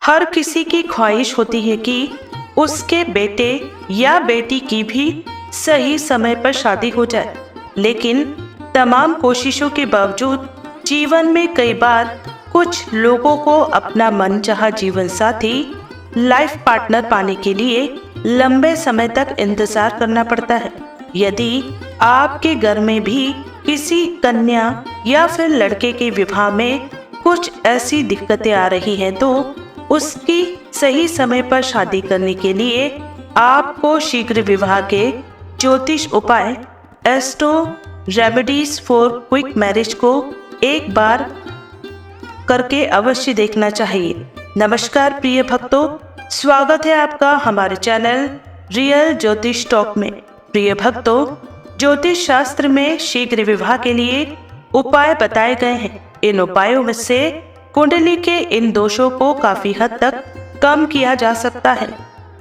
हर किसी की ख्वाहिश होती है कि उसके बेटे या बेटी की भी सही समय पर शादी हो जाए, लेकिन तमाम कोशिशों के बावजूद जीवन में कई बार कुछ लोगों को अपना मनचाहा जीवन साथी, लाइफ पार्टनर पाने के लिए लंबे समय तक इंतजार करना पड़ता है। यदि आपके घर में भी किसी कन्या या फिर लड़के के विवाह में कुछ ऐसी दिक्कतें आ रही हैं, तो उसकी सही समय पर शादी करने के लिए आपको शीघ्र विवाह के ज्योतिष उपाय astro remedies for quick marriage को एक बार करके अवश्य देखना चाहिए। नमस्कार प्रिय भक्तों, स्वागत है आपका हमारे चैनल रियल ज्योतिष टॉक में। प्रिय भक्तों, ज्योतिष शास्त्र में शीघ्र विवाह के लिए उपाय बताए गए हैं। इन उपायों में से कुंडली के इन दोषों को काफी हद तक कम किया जा सकता है।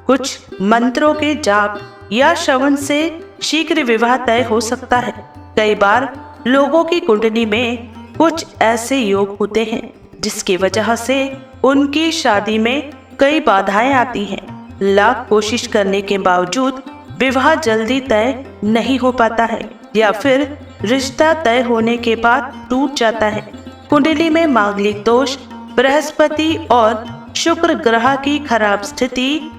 कुछ मंत्रों के जाप या श्रवण से शीघ्र विवाह तय हो सकता है। कई बार लोगों की कुंडली में कुछ ऐसे योग होते हैं जिसकी वजह से उनकी शादी में कई बाधाएं आती हैं। लाख कोशिश करने के बावजूद विवाह जल्दी तय नहीं हो पाता है या फिर रिश्ता तय होने के बाद टूट जाता है। कुंडली में मांगलिक दोष, बृहस्पति और शुक्र ग्रह की खराब स्थिति,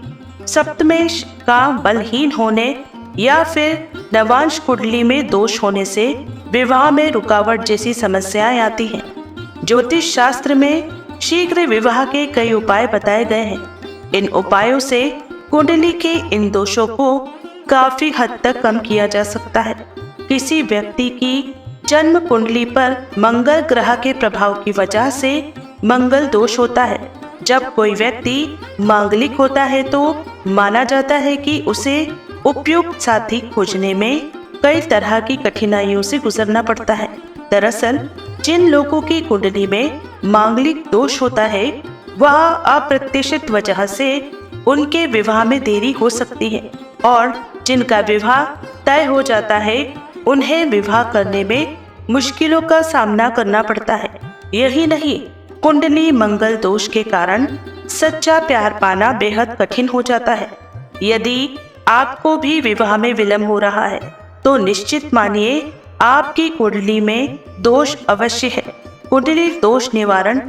सप्तमेश का बलहीन होने या फिर नवांश कुंडली में दोष होने से विवाह में रुकावट जैसी समस्याएं आती हैं। ज्योतिष शास्त्र में शीघ्र विवाह के कई उपाय बताए गए हैं। इन उपायों से कुंडली के इन दोषों को काफी हद तक कम किया जा सकता है। किसी व्यक्ति की जन्म कुंडली पर मंगल ग्रह के प्रभाव की वजह से मंगल दोष होता है। जब कोई व्यक्ति मांगलिक होता है तो माना जाता है कि उसे उपयुक्त साथी खोजने में कई तरह की कठिनाइयों से गुजरना पड़ता है। दरअसल जिन लोगों की कुंडली में मांगलिक दोष होता है, वह अप्रत्याशित वजह से उनके विवाह में देरी हो सकती है, और जिनका विवाह तय हो जाता है उन्हें विवाह करने में मुश्किलों का सामना करना पड़ता है। यही नहीं, कुंडली मंगल दोष के कारण सच्चा प्यार पाना बेहद कठिन हो जाता है। यदि आपको भी विवाह में विलंब हो रहा है तो निश्चित मानिए आपकी कुंडली में दोष अवश्य है। कुंडली दोष निवारण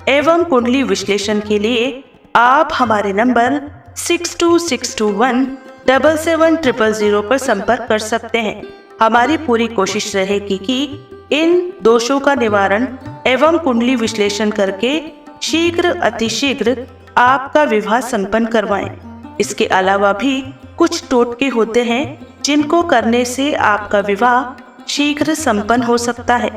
एवं कुंडली विश्लेषण के लिए आप हमारे नंबर 6262177000 पर संपर्क कर सकते हैं। हमारी पूरी कोशिश रहेगी कि इन दोषों का निवारण एवं कुंडली विश्लेषण करके शीघ्र अतिशीघ्र आपका विवाह संपन्न करवाएं। इसके अलावा भी कुछ टोटके होते हैं जिनको करने से आपका विवाह शीघ्र संपन्न हो सकता है।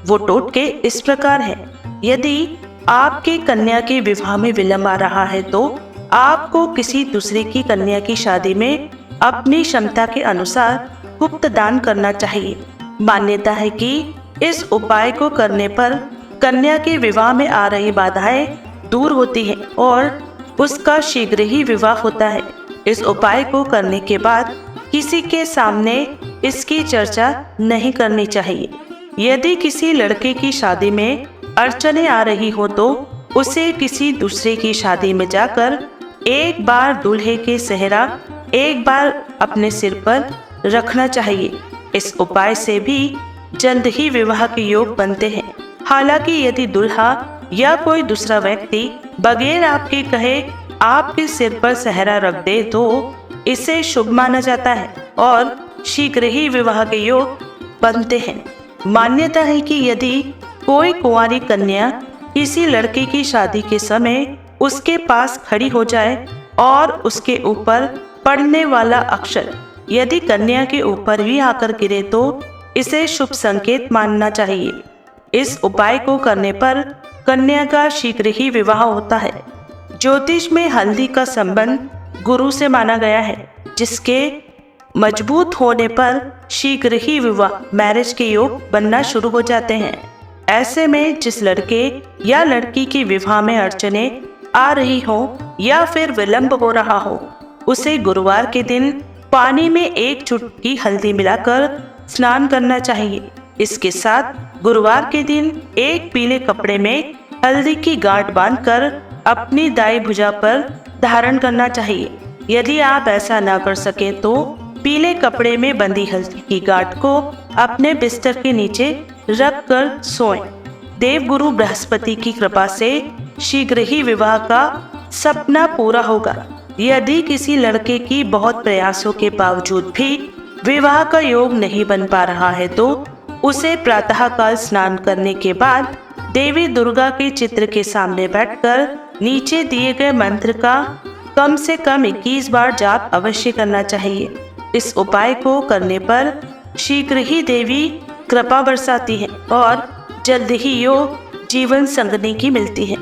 वो टोटके इस प्रकार हैं। यदि आपके कन्या के विवाह में विलंब आ रहा है तो आपको किसी दूसरे की कन्या की शादी में अपनी क्षमता के अनुसार गुप्त दान करना चाहिए। मान्यता है कि इस उपाय को करने पर कन्या के विवाह में आ रही बाधाएं दूर होती हैं और उसका शीघ्र ही विवाह होता है। इस उपाय को करने के बाद किसी के सामने इसकी चर्चा नहीं करनी चाहिए। यदि किसी लड़के की शादी में अड़चनें आ रही हो तो उसे किसी दूसरे की शादी में जाकर एक बार दूल्हे के सेहरा एक बार अपने सिर पर रखना चाहिए। इस उपाय से भी जल्द ही विवाह के योग बनते हैं। हालांकि यदि दूल्हा या कोई दूसरा व्यक्ति बगैर आपके कहे आपके सिर पर सेहरा रख दे तो इसे शुभ माना जाता है और शीघ्र ही विवाह के योग बनते हैं। मान्यता है कि यदि कोई कुंवारी कन्या किसी लड़के की शादी के समय उसके पास खड़ी हो जाए और उसके ऊपर पड़ने वाला अक्षर यदि कन्या के ऊपर भी आकर गिरे तो इसे शुभ संकेत मानना चाहिए। इस उपाय को करने पर कन्या का शीघ्र ही विवाह होता है। ज्योतिष में हल्दी का संबंध गुरु से माना गया है, जिसके मजबूत होने पर शीघ्र ही विवाह मैरिज के योग बनना शुरू हो जाते हैं। ऐसे में जिस लड़के या लड़की के विवाह में अड़चनें आ रही हो या फिर विलंब हो रहा हो, उसे गुरुवार के दिन पानी में एक चुटकी हल्दी मिलाकर स्नान करना चाहिए। इसके साथ गुरुवार के दिन एक पीले कपड़े में हल्दी की गांठ बांधकर अपनी दाई भुजा पर धारण करना चाहिए। यदि आप ऐसा ना कर सके तो पीले कपड़े में बंधी हल्दी की गांठ को अपने बिस्तर के नीचे रख कर सोएं। देवगुरु बृहस्पति की कृपा से शीघ्र ही विवाह का सपना पूरा होगा। यदि किसी लड़के की बहुत प्रयासों के बावजूद भी विवाह का योग नहीं बन पा रहा है तो उसे प्रातःकाल स्नान करने के बाद देवी दुर्गा के चित्र के सामने बैठकर नीचे दिए गए मंत्र का कम से कम 21 बार जाप अवश्य करना चाहिए। इस उपाय को करने पर शीघ्र ही देवी कृपा बरसाती है और जल्द ही योग जीवन संगनी की मिलती है।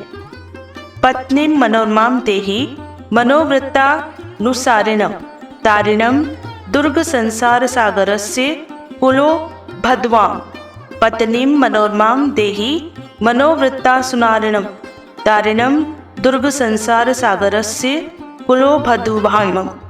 पत्नीम मनोरमाम देहि मनोवृत्तानुसारिणम तारिणम दुर्ग संसार सागरस्य कुलो भद्वाम। पत्नीम मनोरमाम देहि मनोवृत्तानुसारिणम तारिणम दुर्ग संसार सागरस्य कुलो भद्वाम।